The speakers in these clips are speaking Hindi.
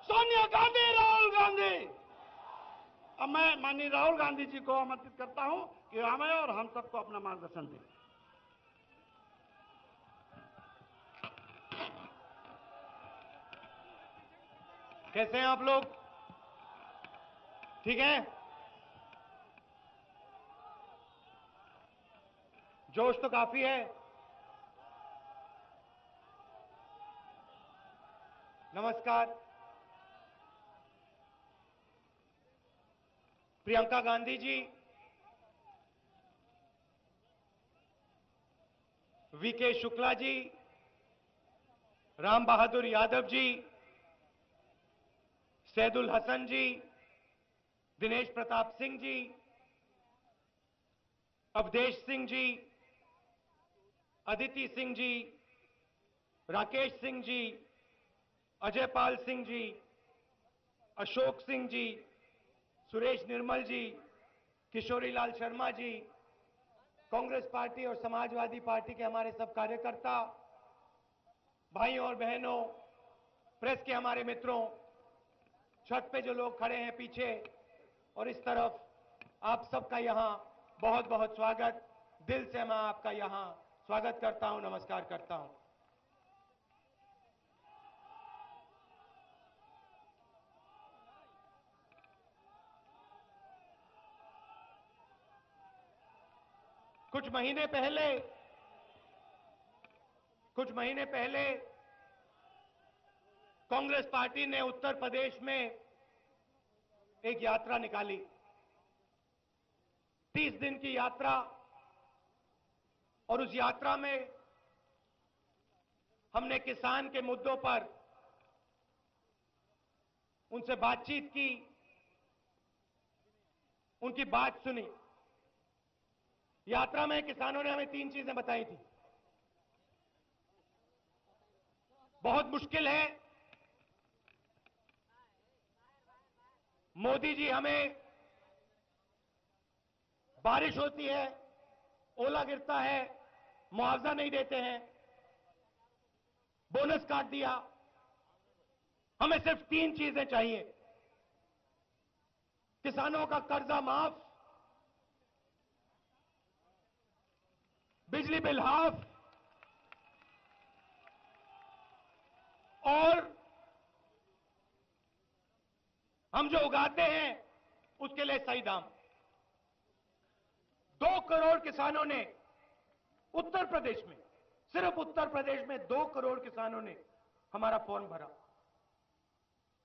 सोनिया गांधी, राहुल गांधी। अब मैं माननीय राहुल गांधी जी को आमंत्रित करता हूं कि हमें और हम सबको अपना मार्गदर्शन दें। कैसे हैं आप लोग? ठीक है? जोश तो काफी है। नमस्कार। प्रियंका गांधी जी, वीके शुक्ला जी, राम बहादुर यादव जी, सैदुल हसन जी, दिनेश प्रताप सिंह जी, अवधेश सिंह जी, अदिति सिंह जी, राकेश सिंह जी, अजय पाल सिंह जी, अशोक सिंह जी, सुरेश निर्मल जी, किशोरी लाल शर्मा जी, कांग्रेस पार्टी और समाजवादी पार्टी के हमारे सब कार्यकर्ता, भाइयों और बहनों, प्रेस के हमारे मित्रों, छत पे जो लोग खड़े हैं पीछे और इस तरफ, आप सबका यहां बहुत बहुत स्वागत। दिल से मैं आपका यहां स्वागत करता हूं, नमस्कार करता हूं। कुछ महीने पहले कांग्रेस पार्टी ने उत्तर प्रदेश में एक यात्रा निकाली, 30 दिन की यात्रा, और उस यात्रा में हमने किसान के मुद्दों पर उनसे बातचीत की, उनकी बात सुनी। यात्रा में किसानों ने हमें 3 चीजें बताई थी। बहुत मुश्किल है, मोदी जी हमें बारिश होती है, ओला गिरता है, मुआवजा नहीं देते हैं, बोनस काट दिया। हमें सिर्फ 3 चीजें चाहिए: किसानों का कर्जा माफ, बिजली बिल हाफ और हम जो उगाते हैं उसके लिए सही दाम। 2 करोड़ किसानों ने उत्तर प्रदेश में, सिर्फ उत्तर प्रदेश में 2 करोड़ किसानों ने हमारा फॉर्म भरा।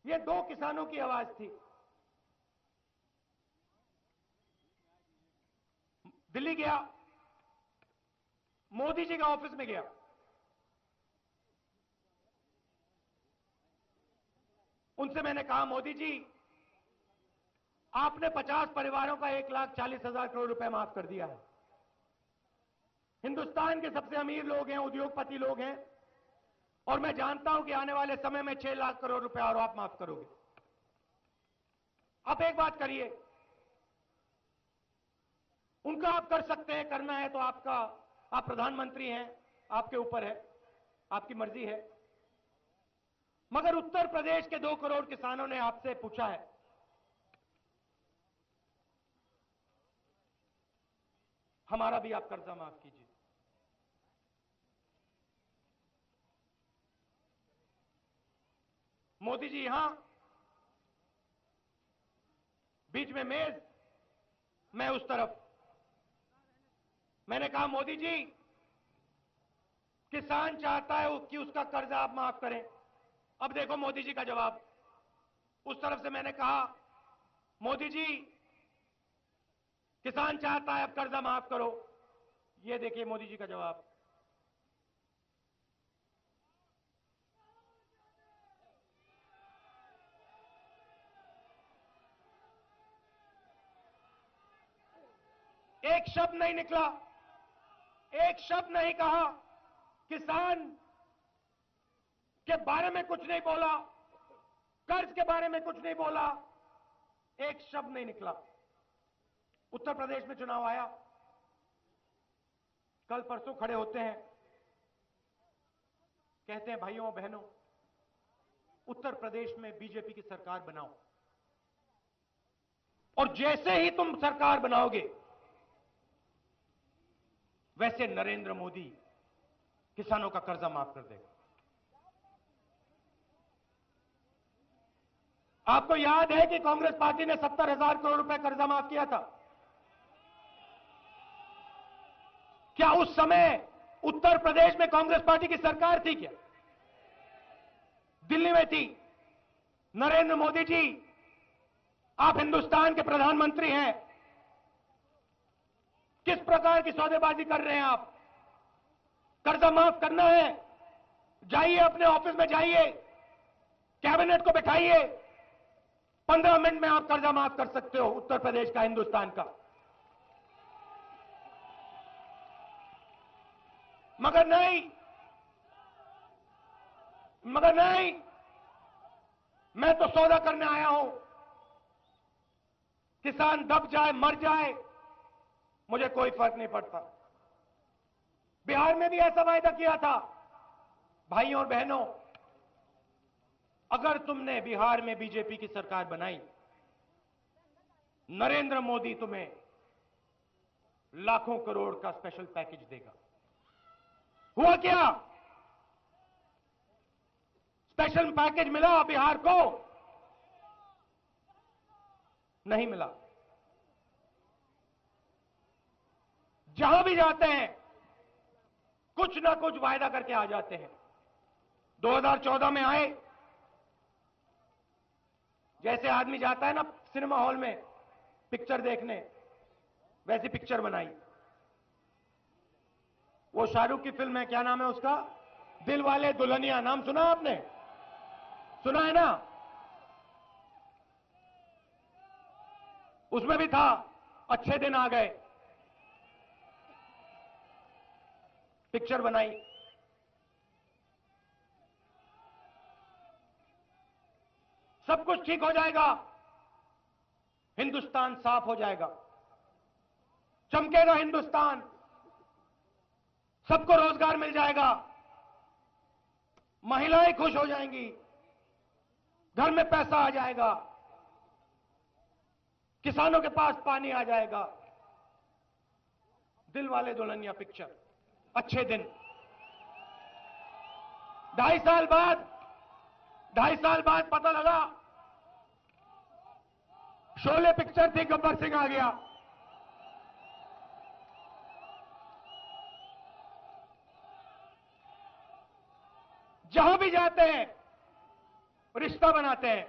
यह 2 किसानों की आवाज थी। दिल्ली गया, मोदी जी का ऑफिस में गया, उनसे मैंने कहा, मोदी जी, आपने 50 परिवारों का 1,40,000 करोड़ रुपए माफ कर दिया है। हिंदुस्तान के सबसे अमीर लोग हैं, उद्योगपति लोग हैं, और मैं जानता हूं कि आने वाले समय में 6 लाख करोड़ रुपए और आप माफ करोगे। आप एक बात करिए, उनका आप कर सकते हैं, करना है तो आपका, आप प्रधानमंत्री हैं, आपके ऊपर है, आपकी मर्जी है। मगर उत्तर प्रदेश के 2 करोड़ किसानों ने आपसे पूछा है, हमारा भी आप कर्जा माफ कीजिए। मोदी जी यहां, बीच में मेज, मैं उस तरफ। मैंने कहा, मोदी जी, किसान चाहता है कि उसका कर्जा आप माफ करें। अब देखो मोदी जी का जवाब। उस तरफ से मैंने कहा, मोदी जी, किसान चाहता है अब कर्जा माफ करो। ये देखिए मोदी जी का जवाब। एक शब्द नहीं निकला, एक शब्द नहीं कहा, किसान के बारे में कुछ नहीं बोला, कर्ज के बारे में कुछ नहीं बोला, एक शब्द नहीं निकला। उत्तर प्रदेश में चुनाव आया, कल परसों खड़े होते हैं, कहते हैं, भाइयों बहनों, उत्तर प्रदेश में बीजेपी की सरकार बनाओ, और जैसे ही तुम सरकार बनाओगे वैसे नरेंद्र मोदी किसानों का कर्जा माफ कर देगा। आपको याद है कि कांग्रेस पार्टी ने 70,000 करोड़ रुपए कर्जा माफ किया था। क्या उस समय उत्तर प्रदेश में कांग्रेस पार्टी की सरकार थी? क्या दिल्ली में थी? नरेंद्र मोदी जी, आप हिंदुस्तान के प्रधानमंत्री हैं, किस प्रकार की सौदेबाजी कर रहे हैं आप? कर्जा माफ करना है, जाइए अपने ऑफिस में, जाइए कैबिनेट को बैठाइए, 15 मिनट में आप कर्जा माफ कर सकते हो उत्तर प्रदेश का, हिंदुस्तान का। मगर नहीं, मैं तो सौदा करने आया हूं, किसान दब जाए, मर जाए, मुझे कोई फर्क नहीं पड़ता। बिहार में भी ऐसा वायदा किया था। भाइयों और बहनों, अगर तुमने बिहार में बीजेपी की सरकार बनाई, नरेंद्र मोदी तुम्हें लाखों करोड़ का स्पेशल पैकेज देगा। हुआ क्या? स्पेशल पैकेज मिला बिहार को? नहीं मिला। जहां भी जाते हैं कुछ ना कुछ वायदा करके आ जाते हैं। 2014 में आए, जैसे आदमी जाता है ना सिनेमा हॉल में पिक्चर देखने, वैसी पिक्चर बनाई। वो शाहरुख की फिल्म है, क्या नाम है उसका? दिल वाले दुल्हनिया। नाम सुना आपने? सुना है ना? उसमें भी था, अच्छे दिन आ गए, पिक्चर बनाई। सब कुछ ठीक हो जाएगा, हिंदुस्तान साफ हो जाएगा, चमकेगा हिंदुस्तान, सबको रोजगार मिल जाएगा, महिलाएं खुश हो जाएंगी, घर में पैसा आ जाएगा, किसानों के पास पानी आ जाएगा। दिल वाले दुल्हनिया पिक्चर, अच्छे दिन। 2.5 साल बाद पता लगा शोले पिक्चर थी, गब्बर सिंह आ गया। जहां भी जाते हैं रिश्ता बनाते हैं,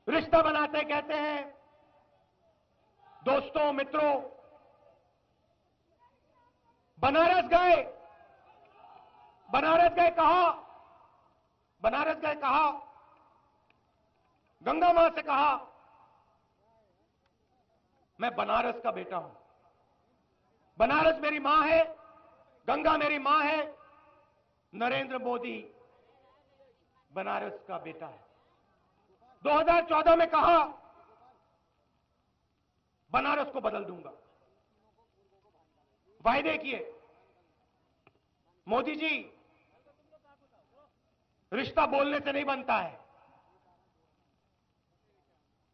रिश्ता बनाते कहते हैं दोस्तों मित्रों। बनारस गए, कहा गंगा मां से, कहा मैं बनारस का बेटा हूं, बनारस मेरी मां है, गंगा मेरी मां है, नरेंद्र मोदी बनारस का बेटा है। 2014 में कहा बनारस को बदल दूंगा, वायदे किए। मोदी जी, रिश्ता बोलने से नहीं बनता है,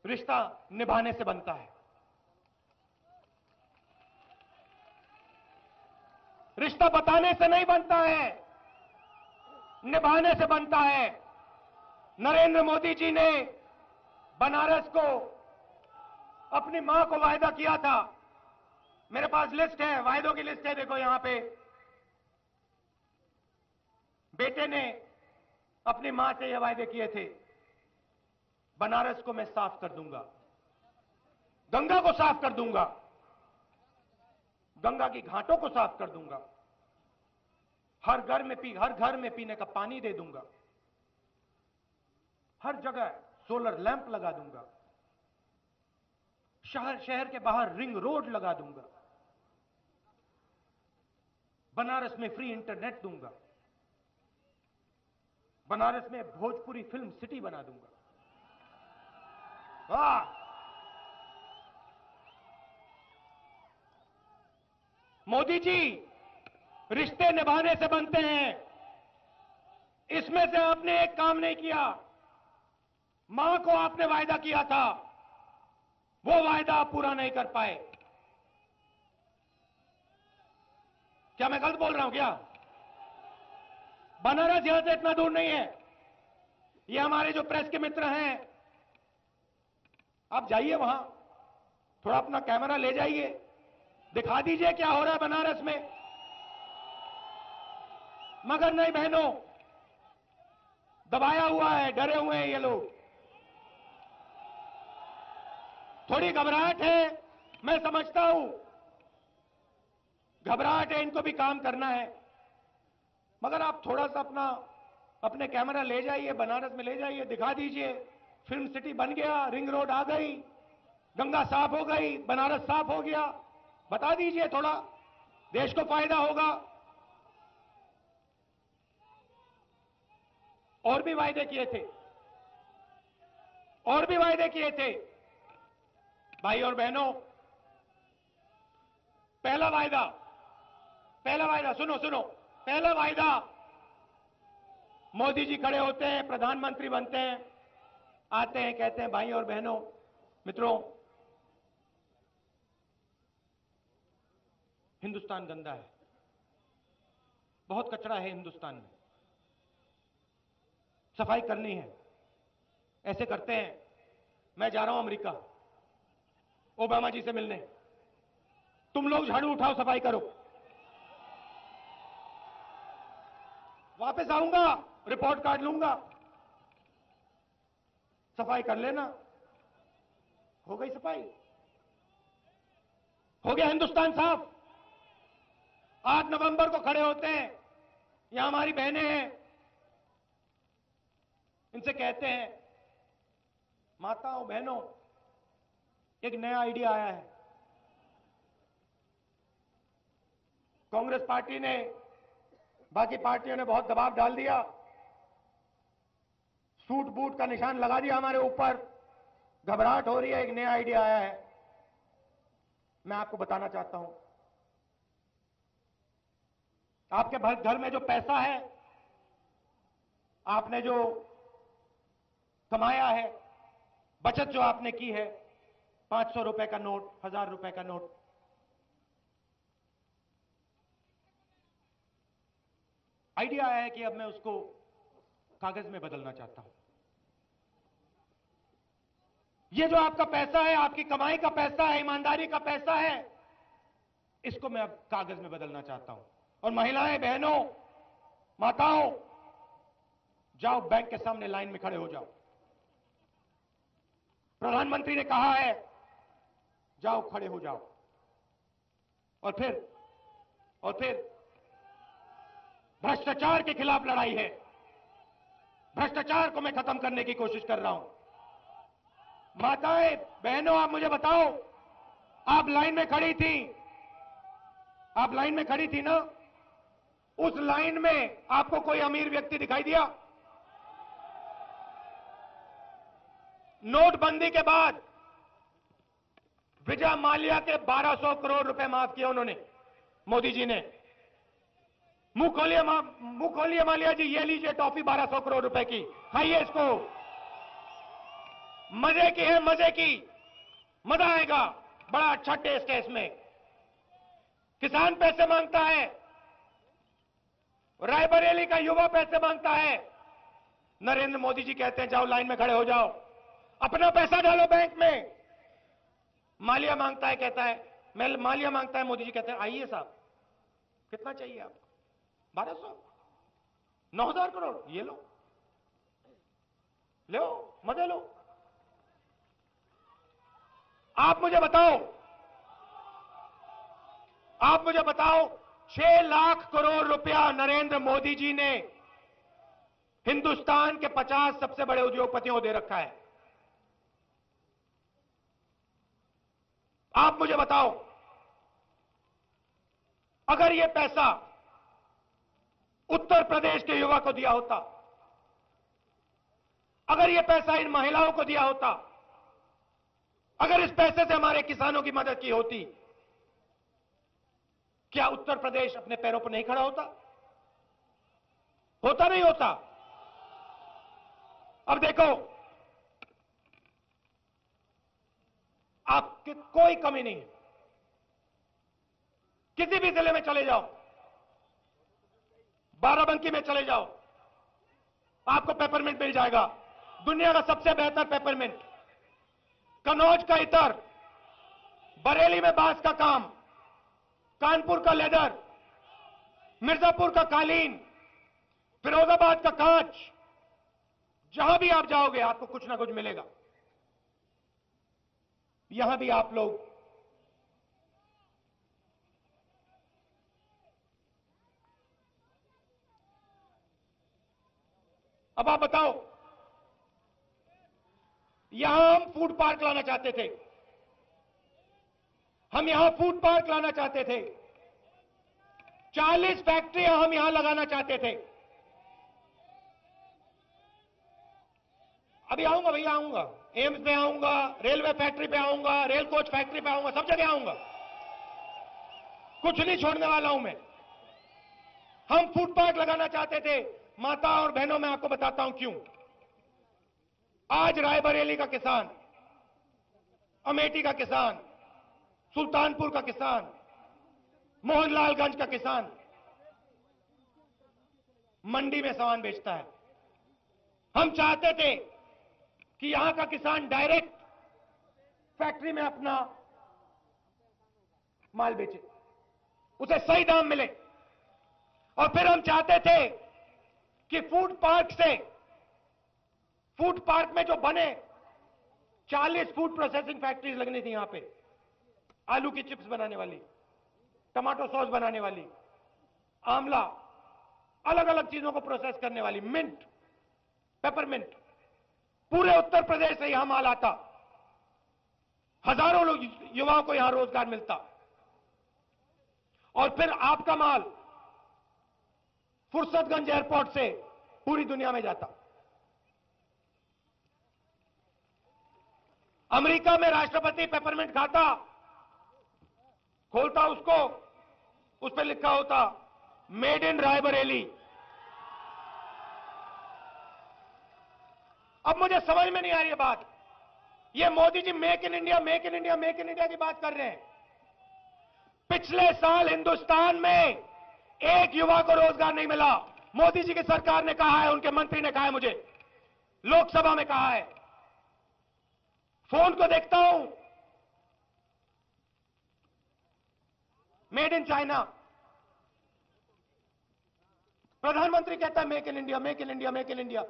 रिश्ता निभाने से बनता है। रिश्ता बताने से नहीं बनता है, निभाने से बनता है। नरेंद्र मोदी जी ने बनारस को, अपनी मां को वायदा किया था। मेरे पास लिस्ट है, वायदों की लिस्ट है, देखो यहां पे। बेटे ने अपनी मां से यह वायदे किए थे, बनारस को मैं साफ कर दूंगा, गंगा को साफ कर दूंगा, गंगा की घाटों को साफ कर दूंगा, हर घर में पीने का पानी दे दूंगा, हर जगह सोलर लैंप लगा दूंगा, शहर के बाहर रिंग रोड लगा दूंगा, बनारस में फ्री इंटरनेट दूंगा, बनारस में भोजपुरी फिल्म सिटी बना दूंगा। वाह! मोदी जी, रिश्ते निभाने से बनते हैं, इसमें से आपने एक काम नहीं किया। मां को आपने वायदा किया था, वो वायदा आप पूरा नहीं कर पाए। क्या मैं गलत बोल रहा हूं क्या? बनारस यहां से इतना दूर नहीं है। ये हमारे जो प्रेस के मित्र हैं, आप जाइए वहां, थोड़ा अपना कैमरा ले जाइए, दिखा दीजिए क्या हो रहा है बनारस में। मगर नहीं बहनों, दबाया हुआ है, डरे हुए हैं ये लोग। थोड़ी घबराहट है, मैं समझता हूं, घबराहट है, इनको भी काम करना है। मगर आप थोड़ा सा अपने कैमरा ले जाइए, बनारस में ले जाइए, दिखा दीजिए फिल्म सिटी बन गया, रिंग रोड आ गई, गंगा साफ हो गई, बनारस साफ हो गया। बता दीजिए, थोड़ा देश को फायदा होगा। और भी वायदे किए थे, और भी वायदे किए थे। भाई और बहनों, पहला वायदा सुनो सुनो। पहला वायदा, मोदी जी खड़े होते हैं, प्रधानमंत्री बनते हैं, आते हैं, कहते हैं भाई और बहनों, मित्रों, हिंदुस्तान गंदा है, बहुत कचरा है हिंदुस्तान में, सफाई करनी है। ऐसे करते हैं, मैं जा रहा हूं अमेरिका ओबामा जी से मिलने, तुम लोग झाड़ू उठाओ, सफाई करो। वापस आऊंगा, रिपोर्ट कार्ड लूंगा, सफाई कर लेना। हो गई सफाई, हो गया हिंदुस्तान साफ। 8 नवंबर को खड़े होते हैं, यहां हमारी बहनें हैं, इनसे कहते हैं, माताओं बहनों, एक नया आइडिया आया है। कांग्रेस पार्टी ने, बाकी पार्टियों ने बहुत दबाव डाल दिया, सूट बूट का निशान लगा दिया हमारे ऊपर, घबराहट हो रही है। एक नया आइडिया आया है, मैं आपको बताना चाहता हूं। आपके घर में जो पैसा है, आपने जो कमाया है, बचत जो आपने की है, 500 रुपए का नोट, 1000 रुपए का नोट, आइडिया आया है कि अब मैं उसको कागज में बदलना चाहता हूं। ये जो आपका पैसा है, आपकी कमाई का पैसा है, ईमानदारी का पैसा है, इसको मैं अब कागज में बदलना चाहता हूं। और महिलाएं, बहनों, माताओं, जाओ बैंक के सामने लाइन में खड़े हो जाओ। प्रधानमंत्री ने कहा है, जाओ खड़े हो जाओ। और फिर भ्रष्टाचार के खिलाफ लड़ाई है। भ्रष्टाचार को मैं खत्म करने की कोशिश कर रहा हूं। माताएं, बहनों, आप मुझे बताओ, आप लाइन में खड़ी थी ना? उस लाइन में आपको कोई अमीर व्यक्ति दिखाई दिया? नोटबंदी के बाद विजय माल्या के 1200 करोड़ रुपए माफ किए उन्होंने, मोदी जी ने। मुंह खोलिए माल्या जी, ये लीजिए टॉफी 1200 करोड़ रुपए की, खाइए इसको। मजे की है, मजे की, मजा आएगा, बड़ा अच्छा टेस्ट है इसमें। किसान पैसे मांगता है, रायबरेली का युवा पैसे मांगता है, नरेंद्र मोदी जी कहते हैं जाओ लाइन में खड़े हो जाओ, अपना पैसा डालो बैंक में। माल्या मांगता है, कहता है, माल्या मांगता है, मोदी जी कहते हैं आइए साहब, कितना चाहिए आपको? 1200, 9000 करोड़, ये लो, मजे लो। आप मुझे बताओ, 6 लाख करोड़ रुपया नरेंद्र मोदी जी ने हिंदुस्तान के 50 सबसे बड़े उद्योगपतियों को दे रखा है। आप मुझे बताओ, अगर यह पैसा उत्तर प्रदेश के युवा को दिया होता, अगर यह पैसा इन महिलाओं को दिया होता, अगर इस पैसे से हमारे किसानों की मदद की होती, क्या उत्तर प्रदेश अपने पैरों पर नहीं खड़ा होता? होता नहीं होता? अब देखो, आपकी कोई कमी नहीं है। किसी भी जिले में चले जाओ, बाराबंकी में चले जाओ, आपको पेपरमिंट मिल जाएगा, दुनिया का सबसे बेहतर पेपरमिंट। कन्नौज का इतर, बरेली में बांस का काम, कानपुर का लेदर, मिर्जापुर का कालीन, फिरोजाबाद का कांच, जहां भी आप जाओगे आपको कुछ ना कुछ मिलेगा। यहां भी आप लोग अब आप बताओ, यहां हम फूड पार्क लाना चाहते थे, हम यहां फूड पार्क लाना चाहते थे, 40 फैक्ट्रियां हम यहां लगाना चाहते थे। अभी आऊंगा भैया, आऊंगा, एम्स पे आऊंगा, रेलवे फैक्ट्री पे आऊंगा, रेल कोच फैक्ट्री पे आऊंगा, सब जगह आऊंगा, कुछ नहीं छोड़ने वाला हूं मैं। हम फूड पार्क लगाना चाहते थे। माता और बहनों, मैं आपको बताता हूं क्यों। आज रायबरेली का किसान, अमेठी का किसान, सुल्तानपुर का किसान, मोहनलालगंज का किसान मंडी में सामान बेचता है। हम चाहते थे कि यहां का किसान डायरेक्ट फैक्ट्री में अपना माल बेचे, उसे सही दाम मिले। और फिर हम चाहते थे कि फूड पार्क में जो बने 40 फूड प्रोसेसिंग फैक्ट्रीज लगनी थी यहां पे। आलू की चिप्स बनाने वाली, टमाटो सॉस बनाने वाली, आंवला, अलग अलग चीजों को प्रोसेस करने वाली, मिंट, पेपरमिंट, पूरे उत्तर प्रदेश से यहां माल आता, हजारों लोग, युवाओं को यहां रोजगार मिलता। और फिर आपका माल फुर्सतगंज एयरपोर्ट से पूरी दुनिया में जाता। अमेरिका में राष्ट्रपति पेपरमिंट खाता, खोलता उसको, उस पर लिखा होता मेड इन रायबरेली। अब मुझे समझ में नहीं आ रही है बात। ये Modi ji make in India, make in India, make in India की बात कर रहे हैं। पिछले साल हिंदुस्तान में एक युवा को रोजगार नहीं मिला। मोदी जी की सरकार ने कहा है, उनके मंत्री ने कहा है, मुझे लोकसभा में कहा है। फोन को देखता हूं, मेड इन चाइना। प्रधानमंत्री कहता है make in India, make in India, make in India.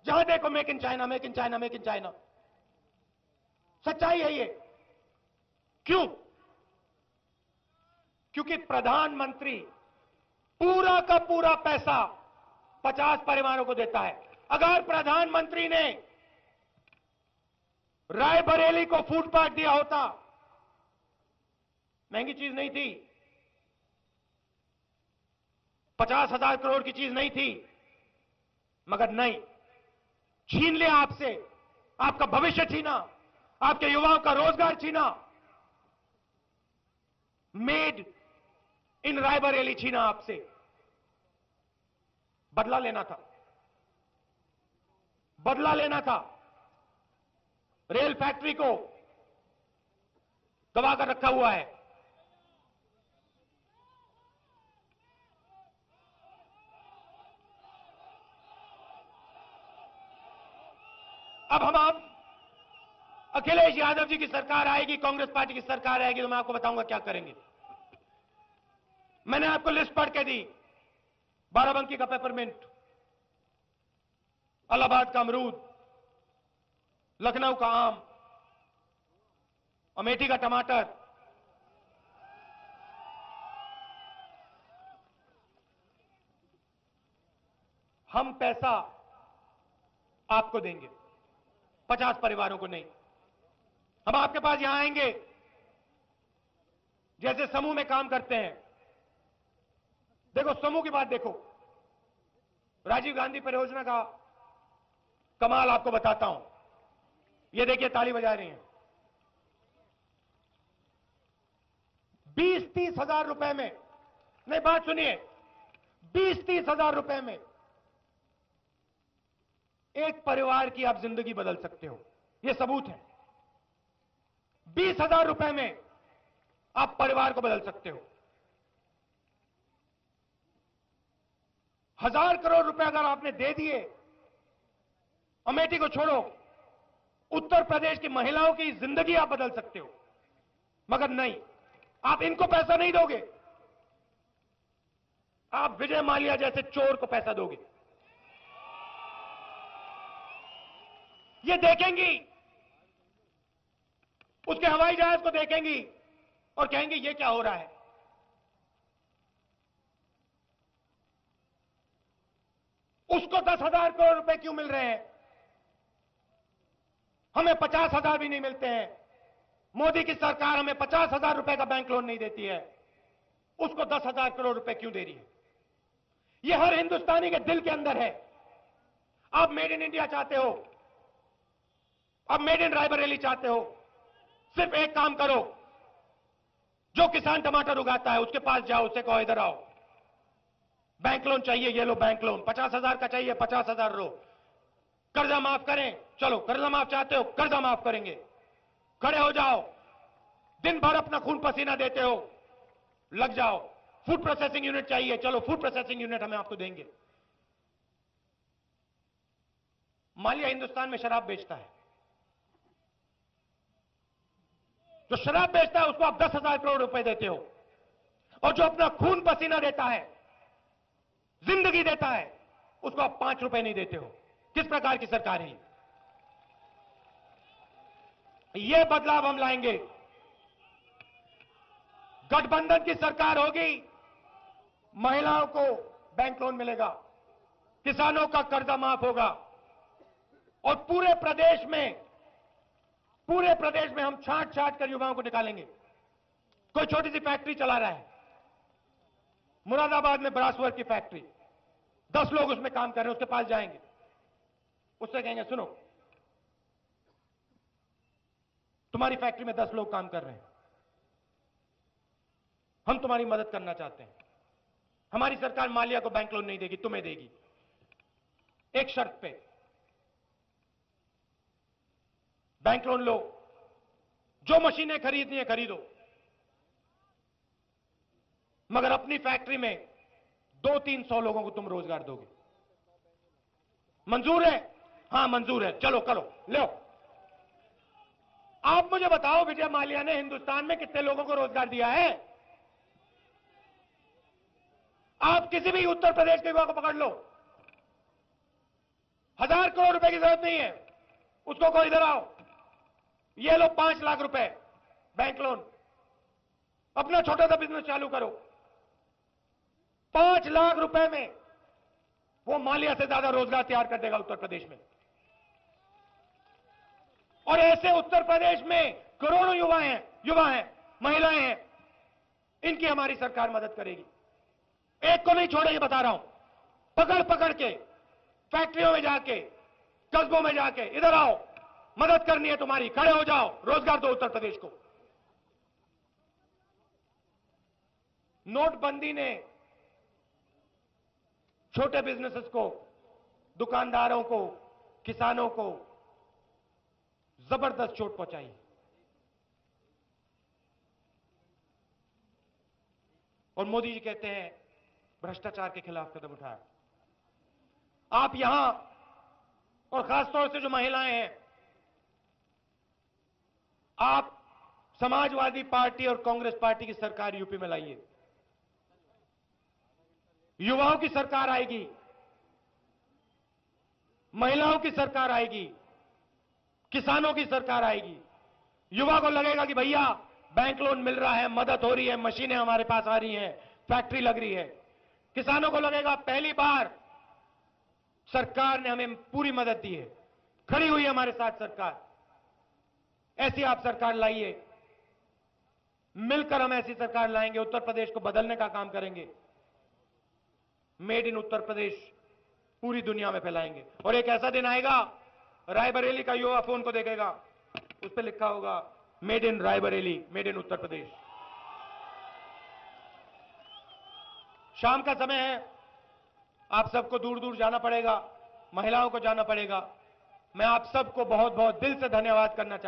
जहां देखो make in China, make in China, make in China. सच्चाई है ये। क्यों? क्योंकि प्रधानमंत्री पूरा का पूरा पैसा 50 परिवारों को देता है। अगर प्रधानमंत्री ने रायबरेली को फूड पार्क दिया होता, महंगी चीज नहीं थी, 50,000 करोड़ की चीज नहीं थी, मगर नहीं, छीन लिया आपसे, आपका भविष्य छीना, आपके युवाओं का रोजगार छीना, मेड इन रायबरेली छीना आपसे। बदला लेना था, बदला लेना था। रेल फैक्ट्री को दबा कर रखा हुआ है। अब हम आप अखिलेश यादव जी की सरकार आएगी, कांग्रेस पार्टी की सरकार आएगी, तो मैं आपको बताऊंगा क्या करेंगे। मैंने आपको लिस्ट पढ़ के दी। बाराबंकी का पेपरमिंट, इलाहाबाद का अमरूद, लखनऊ का आम, अमेठी का टमाटर, हम पैसा आपको देंगे, 50 परिवारों को नहीं। हम आपके पास यहां आएंगे, जैसे समूह में काम करते हैं। देखो समूह की बात देखो, राजीव गांधी परियोजना का कमाल आपको बताता हूं। ये देखिए, ताली बजा रही हैं। 20-30 हजार रुपए में, नहीं बात सुनिए, 20-30 हजार रुपए में एक परिवार की आप जिंदगी बदल सकते हो, यह सबूत है। 20,000 रुपए में आप परिवार को बदल सकते हो। 1,000 करोड़ रुपए अगर आपने दे दिए, अमेठी को छोड़ो, उत्तर प्रदेश की महिलाओं की जिंदगी आप बदल सकते हो। मगर नहीं, आप इनको पैसा नहीं दोगे, आप विजय माल्या जैसे चोर को पैसा दोगे। ये देखेंगी, उसके हवाई जहाज को देखेंगी और कहेंगी ये क्या हो रहा है। उसको 10,000 करोड़ रुपए क्यों मिल रहे हैं, हमें 50,000 भी नहीं मिलते हैं। मोदी की सरकार हमें 50,000 रुपए का बैंक लोन नहीं देती है, उसको 10,000 करोड़ रुपए क्यों दे रही है। यह हर हिंदुस्तानी के दिल के अंदर है। आप मेड इन इंडिया चाहते हो, आप मेड इन रायबरेली चाहते हो, सिर्फ एक काम करो, जो किसान टमाटर उगाता है उसके पास जाओ, उससे कहो इधर आओ, बैंक लोन चाहिए, ये लो बैंक लोन, 50,000 का चाहिए, 50,000 लो, कर्जा माफ करें, चलो कर्जा माफ चाहते हो, कर्जा माफ करेंगे, खड़े हो जाओ, दिन भर अपना खून पसीना देते हो, लग जाओ। फूड प्रोसेसिंग यूनिट चाहिए, चलो फूड प्रोसेसिंग यूनिट हम आपको देंगे। माल्या हिंदुस्तान में शराब बेचता है, जो शराब बेचता है उसको आप 10,000 करोड़ रुपए देते हो, और जो अपना खून पसीना देता है, जिंदगी देता है, उसको आप 5 रुपए नहीं देते हो। किस प्रकार की सरकार है यह बदलाव हम लाएंगे। गठबंधन की सरकार होगी, महिलाओं को बैंक लोन मिलेगा, किसानों का कर्जा माफ होगा, और पूरे प्रदेश में हम छांट छांट कर युवाओं को निकालेंगे। कोई छोटी सी फैक्ट्री चला रहा है, मुरादाबाद में ब्रासवर की फैक्ट्री, 10 लोग उसमें काम कर रहे हैं, उसके पास जाएंगे, उससे कहेंगे सुनो, तुम्हारी फैक्ट्री में 10 लोग काम कर रहे हैं, हम तुम्हारी मदद करना चाहते हैं, हमारी सरकार माल्या को बैंक लोन नहीं देगी, तुम्हें देगी, एक शर्त पे, बैंक लोन लो, जो मशीनें खरीदनी है खरीदो, मगर अपनी फैक्ट्री में 200-300 लोगों को तुम रोजगार दोगे। मंजूर है? हां मंजूर है, चलो करो, लो। आप मुझे बताओ, विजय माल्या ने हिंदुस्तान में कितने लोगों को रोजगार दिया है? आप किसी भी उत्तर प्रदेश के युवा को पकड़ लो, 1,000 करोड़ रुपए की जरूरत नहीं है, उसको कहो इधर आओ, ये लो 5 लाख रुपए बैंक लोन, अपना छोटा सा बिजनेस चालू करो। 5 लाख रुपए में वो माल्या से ज्यादा रोजगार तैयार कर देगा उत्तर प्रदेश में। और ऐसे उत्तर प्रदेश में करोड़ों युवा हैं, महिलाएं हैं, इनकी हमारी सरकार मदद करेगी। एक को नहीं छोड़ेगी, बता रहा हूं, पकड़ पकड़ के फैक्ट्रियों में जाके, कस्बों में जाके, इधर आओ, मदद करनी है तुम्हारी, खड़े हो जाओ, रोजगार दो उत्तर प्रदेश को। नोटबंदी ने छोटे बिजनेसेस को, दुकानदारों को, किसानों को जबरदस्त चोट पहुंचाई। और मोदी जी कहते हैं भ्रष्टाचार के खिलाफ कदम उठाया। आप यहां, और खासतौर से जो महिलाएं हैं, आप समाजवादी पार्टी और कांग्रेस पार्टी की सरकार यूपी में लाइए, युवाओं की सरकार आएगी, महिलाओं की सरकार आएगी, किसानों की सरकार आएगी। युवा को लगेगा कि भैया बैंक लोन मिल रहा है, मदद हो रही है, मशीनें हमारे पास आ रही हैं, फैक्ट्री लग रही है। किसानों को लगेगा पहली बार सरकार ने हमें पूरी मदद दी है, खड़ी हुई है हमारे साथ सरकार। ऐसी आप सरकार लाइए, मिलकर हम ऐसी सरकार लाएंगे, उत्तर प्रदेश को बदलने का काम करेंगे, मेड इन उत्तर प्रदेश पूरी दुनिया में फैलाएंगे। और एक ऐसा दिन आएगा, रायबरेली का युवा फोन को देखेगा, उस पर लिखा होगा made in Raebareli, made in Uttar Pradesh. शाम का समय है, आप सबको दूर दूर जाना पड़ेगा, महिलाओं को जाना पड़ेगा। मैं आप सबको बहुत बहुत दिल से धन्यवाद करना चाहता हूं।